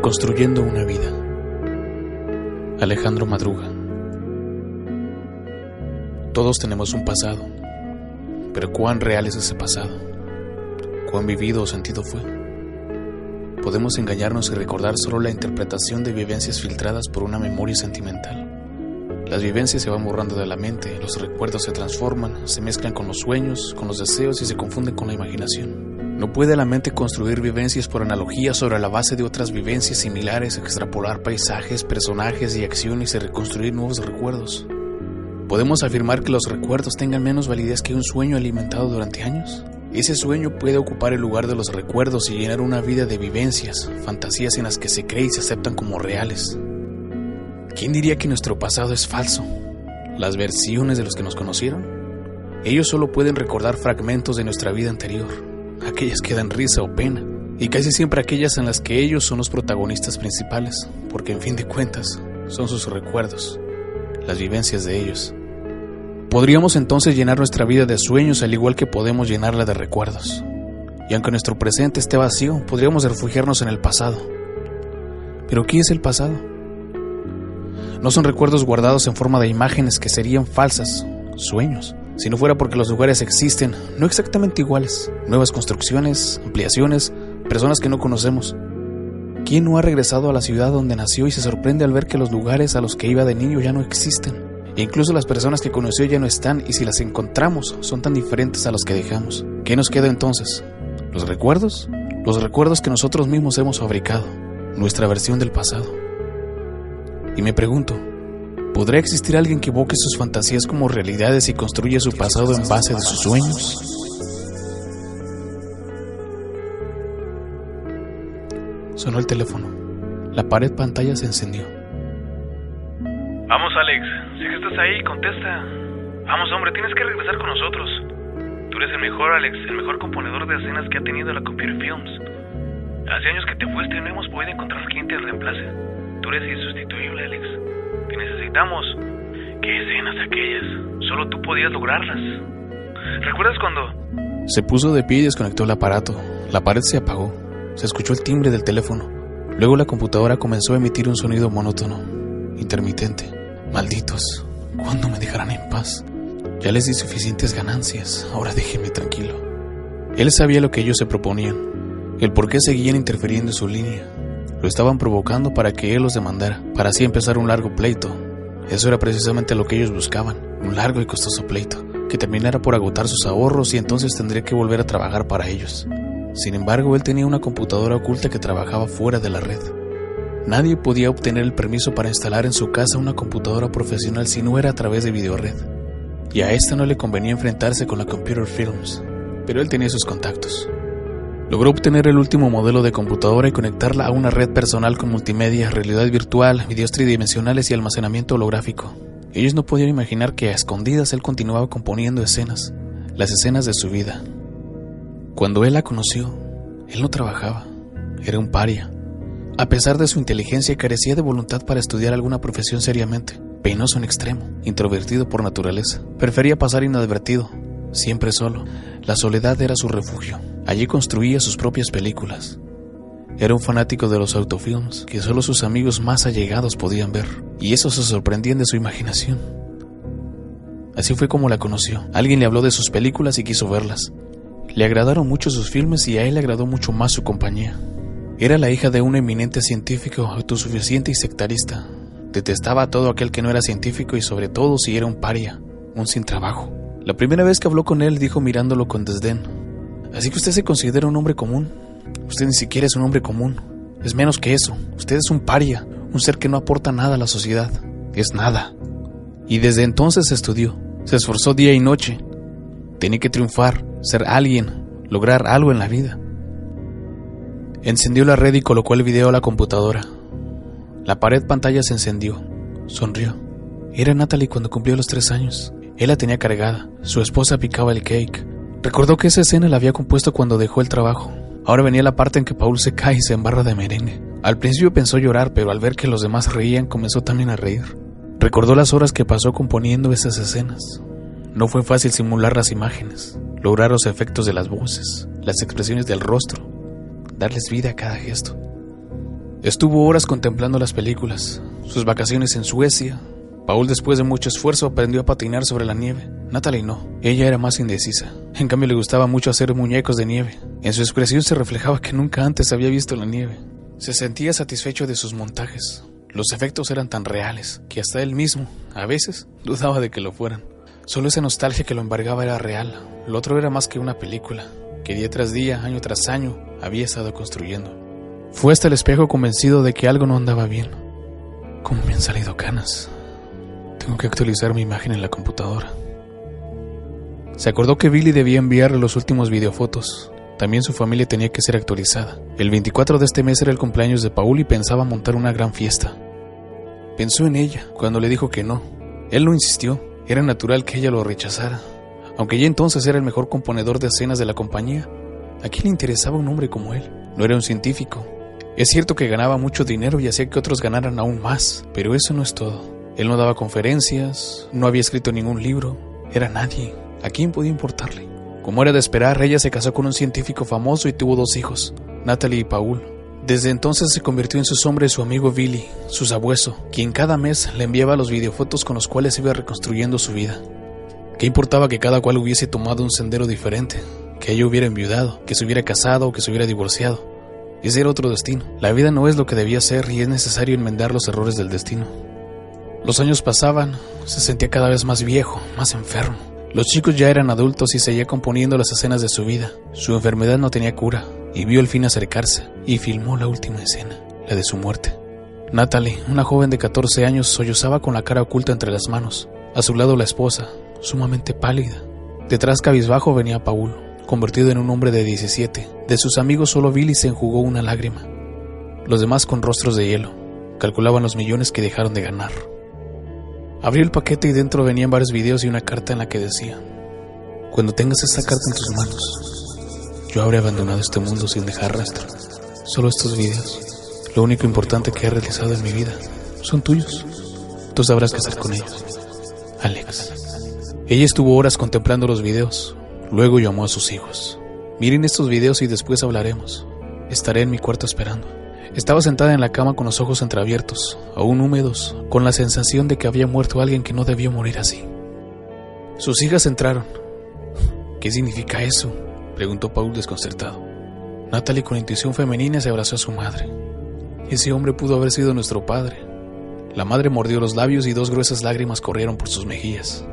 Reconstruyendo una vida. Alejandro Madruga. Todos tenemos un pasado, pero ¿cuán real es ese pasado? ¿Cuán vivido o sentido fue? Podemos engañarnos y recordar solo la interpretación de vivencias filtradas por una memoria sentimental. Las vivencias se van borrando de la mente, los recuerdos se transforman, se mezclan con los sueños, con los deseos y se confunden con la imaginación. No puede la mente construir vivencias por analogía sobre la base de otras vivencias similares, extrapolar paisajes, personajes y acciones y reconstruir nuevos recuerdos. ¿Podemos afirmar que los recuerdos tengan menos validez que un sueño alimentado durante años? Ese sueño puede ocupar el lugar de los recuerdos y llenar una vida de vivencias, fantasías en las que se cree y se aceptan como reales. ¿Quién diría que nuestro pasado es falso? ¿Las versiones de los que nos conocieron? Ellos solo pueden recordar fragmentos de nuestra vida anterior, aquellas que dan risa o pena, y casi siempre aquellas en las que ellos son los protagonistas principales, porque en fin de cuentas, son sus recuerdos, las vivencias de ellos. Podríamos entonces llenar nuestra vida de sueños al igual que podemos llenarla de recuerdos. Y aunque nuestro presente esté vacío, podríamos refugiarnos en el pasado. ¿Pero qué es el pasado? No son recuerdos guardados en forma de imágenes que serían falsas, sueños. Si no fuera porque los lugares existen, no exactamente iguales, nuevas construcciones, ampliaciones, personas que no conocemos. ¿Quién no ha regresado a la ciudad donde nació y se sorprende al ver que los lugares a los que iba de niño ya no existen? E incluso las personas que conoció ya no están, y si las encontramos, son tan diferentes a los que dejamos. ¿Qué nos queda entonces? ¿Los recuerdos? Los recuerdos que nosotros mismos hemos fabricado, nuestra versión del pasado. Y me pregunto, ¿podrá existir alguien que evoque sus fantasías como realidades y construya su pasado en base de sus sueños? Sonó el teléfono. La pared pantalla se encendió. Vamos, Alex. Sé que estás ahí, contesta. Vamos, hombre, tienes que regresar con nosotros. Tú eres el mejor, Alex, el mejor componedor de escenas que ha tenido la Computer Films. Hace años que te fuiste y no hemos podido encontrar quien te reemplace. Tú eres insustituible, Alex. Te necesitamos. ¿Qué escenas aquellas? Solo tú podías lograrlas. ¿Recuerdas cuando...? Se puso de pie y desconectó el aparato. La pared se apagó. Se escuchó el timbre del teléfono. Luego la computadora comenzó a emitir un sonido monótono, intermitente. Malditos, ¿cuándo me dejarán en paz? Ya les di suficientes ganancias, ahora déjenme tranquilo. Él sabía lo que ellos se proponían, el por qué seguían interfiriendo en su línea. Lo estaban provocando para que él los demandara, para así empezar un largo pleito. Eso era precisamente lo que ellos buscaban, un largo y costoso pleito, que terminara por agotar sus ahorros y entonces tendría que volver a trabajar para ellos. Sin embargo, él tenía una computadora oculta que trabajaba fuera de la red. Nadie podía obtener el permiso para instalar en su casa una computadora profesional si no era a través de videored. Y a esta no le convenía enfrentarse con la Computer Films, pero él tenía sus contactos. Logró obtener el último modelo de computadora y conectarla a una red personal con multimedia, realidad virtual, videos tridimensionales y almacenamiento holográfico. Ellos no podían imaginar que a escondidas él continuaba componiendo escenas, las escenas de su vida. Cuando él la conoció, él no trabajaba, era un paria. A pesar de su inteligencia, carecía de voluntad para estudiar alguna profesión seriamente. Penoso en extremo, introvertido por naturaleza. Prefería pasar inadvertido, siempre solo. La soledad era su refugio. Allí construía sus propias películas. Era un fanático de los autofilms que solo sus amigos más allegados podían ver, y esos se sorprendían de su imaginación. Así fue como la conoció. Alguien le habló de sus películas y quiso verlas. Le agradaron mucho sus filmes y a él le agradó mucho más su compañía. Era la hija de un eminente científico autosuficiente y sectarista. Detestaba a todo aquel que no era científico y sobre todo si era un paria, un sin trabajo. La primera vez que habló con él dijo mirándolo con desdén: ¿así que usted se considera un hombre común? Usted ni siquiera es un hombre común. Es menos que eso. Usted es un paria, un ser que no aporta nada a la sociedad. Es nada. Y desde entonces estudió. Se esforzó día y noche. Tenía que triunfar, ser alguien, lograr algo en la vida. Encendió la red y colocó el video a la computadora. La pared pantalla se encendió. Sonrió. Era Natalie cuando cumplió los 3 años. Él la tenía cargada. Su esposa picaba el cake. Recordó que esa escena la había compuesto cuando dejó el trabajo. Ahora venía la parte en que Paul se cae y se embarra de merengue. Al principio pensó llorar, pero al ver que los demás reían, comenzó también a reír. Recordó las horas que pasó componiendo esas escenas. No fue fácil simular las imágenes, lograr los efectos de las voces, las expresiones del rostro, darles vida a cada gesto. Estuvo horas contemplando las películas, sus vacaciones en Suecia. Paul, después de mucho esfuerzo, aprendió a patinar sobre la nieve. Natalie no, ella era más indecisa. En cambio, le gustaba mucho hacer muñecos de nieve. En su expresión se reflejaba que nunca antes había visto la nieve. Se sentía satisfecho de sus montajes. Los efectos eran tan reales que hasta él mismo, a veces, dudaba de que lo fueran. Solo esa nostalgia que lo embargaba era real. Lo otro era más que una película, que día tras día, año tras año, había estado construyendo. Fue hasta el espejo convencido de que algo no andaba bien. ¿Cómo me han salido canas? Tengo que actualizar mi imagen en la computadora. Se acordó que Billy debía enviarle los últimos videofotos. También su familia tenía que ser actualizada. El 24 de este mes era el cumpleaños de Paul y pensaba montar una gran fiesta. Pensó en ella cuando le dijo que no. Él no insistió. Era natural que ella lo rechazara. Aunque ya entonces era el mejor componedor de escenas de la compañía, ¿a quién le interesaba un hombre como él? No era un científico. Es cierto que ganaba mucho dinero y hacía que otros ganaran aún más, pero eso no es todo. Él no daba conferencias, no había escrito ningún libro, era nadie. ¿A quién podía importarle? Como era de esperar, ella se casó con un científico famoso y tuvo 2 hijos, Natalie y Paul. Desde entonces se convirtió en su sombra y su amigo Billy, su sabueso, quien cada mes le enviaba los videofotos con los cuales iba reconstruyendo su vida. ¿Qué importaba que cada cual hubiese tomado un sendero diferente? Que ella hubiera enviudado, que se hubiera casado o que se hubiera divorciado. Ese era otro destino. La vida no es lo que debía ser y es necesario enmendar los errores del destino. Los años pasaban, se sentía cada vez más viejo, más enfermo. Los chicos ya eran adultos y seguía componiendo las escenas de su vida. Su enfermedad no tenía cura y vio el fin acercarse y filmó la última escena, la de su muerte. Natalie, una joven de 14 años, sollozaba con la cara oculta entre las manos. A su lado la esposa, sumamente pálida. Detrás, cabizbajo, venía Paul, convertido en un hombre de 17. De sus amigos solo Billy se enjugó una lágrima. Los demás con rostros de hielo. Calculaban los millones que dejaron de ganar. Abrió el paquete y dentro venían varios videos y una carta en la que decía: cuando tengas esta carta en tus manos, yo habré abandonado este mundo sin dejar rastro. Solo estos videos, lo único importante que he realizado en mi vida, son tuyos. Tú sabrás qué hacer con ellos. Alex. Ella estuvo horas contemplando los videos. Luego llamó a sus hijos. Miren estos videos y después hablaremos. Estaré en mi cuarto esperando. Estaba sentada en la cama con los ojos entreabiertos, aún húmedos, con la sensación de que había muerto alguien que no debió morir así. Sus hijas entraron. ¿Qué significa eso?, preguntó Paul desconcertado. Natalie, con intuición femenina, se abrazó a su madre. Ese hombre pudo haber sido nuestro padre. La madre mordió los labios y 2 gruesas lágrimas corrieron por sus mejillas.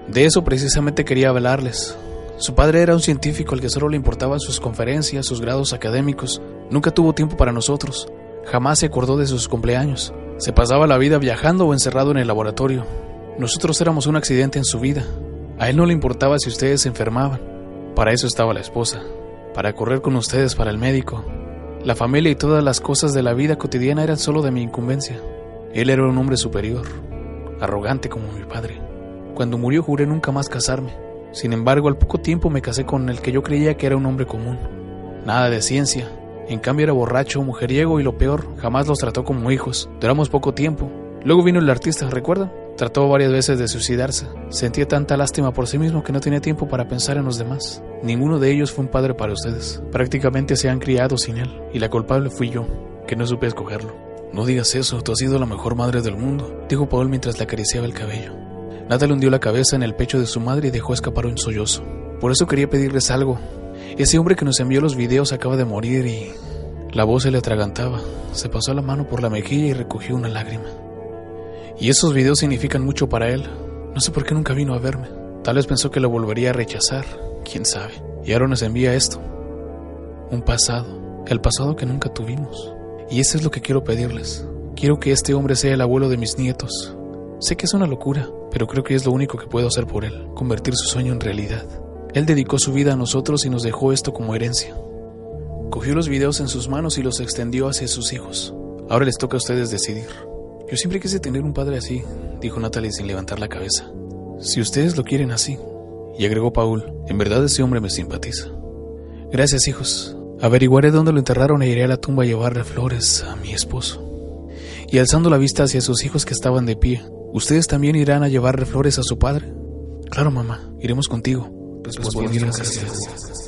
De eso precisamente quería hablarles. Su padre era un científico al que solo le importaban sus conferencias, sus grados académicos. Nunca tuvo tiempo para nosotros. Jamás se acordó de sus cumpleaños. Se pasaba la vida viajando o encerrado en el laboratorio. Nosotros éramos un accidente en su vida. A él no le importaba si ustedes se enfermaban. Para eso estaba la esposa. Para correr con ustedes para el médico. La familia y todas las cosas de la vida cotidiana eran solo de mi incumbencia. Él era un hombre superior, arrogante como mi padre. Cuando murió juré nunca más casarme. Sin embargo, al poco tiempo me casé con el que yo creía que era un hombre común. Nada de ciencia. En cambio era borracho, mujeriego y lo peor, jamás los trató como hijos. Duramos poco tiempo. Luego vino el artista, ¿recuerdan? Trató varias veces de suicidarse. Sentía tanta lástima por sí mismo que no tenía tiempo para pensar en los demás. Ninguno de ellos fue un padre para ustedes. Prácticamente se han criado sin él. Y la culpable fui yo, que no supe escogerlo. No digas eso, tú has sido la mejor madre del mundo, dijo Paul mientras le acariciaba el cabello. Natalie hundió la cabeza en el pecho de su madre y dejó escapar un sollozo. Por eso quería pedirles algo. Ese hombre que nos envió los videos acaba de morir y... La voz se le atragantaba. Se pasó la mano por la mejilla y recogió una lágrima. Y esos videos significan mucho para él. No sé por qué nunca vino a verme. Tal vez pensó que lo volvería a rechazar. Quién sabe. Y ahora nos envía esto. Un pasado. El pasado que nunca tuvimos. Y eso es lo que quiero pedirles. Quiero que este hombre sea el abuelo de mis nietos. Sé que es una locura, pero creo que es lo único que puedo hacer por él. Convertir su sueño en realidad. Él dedicó su vida a nosotros y nos dejó esto como herencia. Cogió los videos en sus manos y los extendió hacia sus hijos. Ahora les toca a ustedes decidir. Yo siempre quise tener un padre así, dijo Natalie sin levantar la cabeza. Si ustedes lo quieren así. Y agregó Paul, en verdad ese hombre me simpatiza. Gracias, hijos. Averiguaré dónde lo enterraron e iré a la tumba a llevarle flores a mi esposo. Y alzando la vista hacia sus hijos que estaban de pie, ¿ustedes también irán a llevarle flores a su padre? Claro, mamá, iremos contigo, respondió gracias.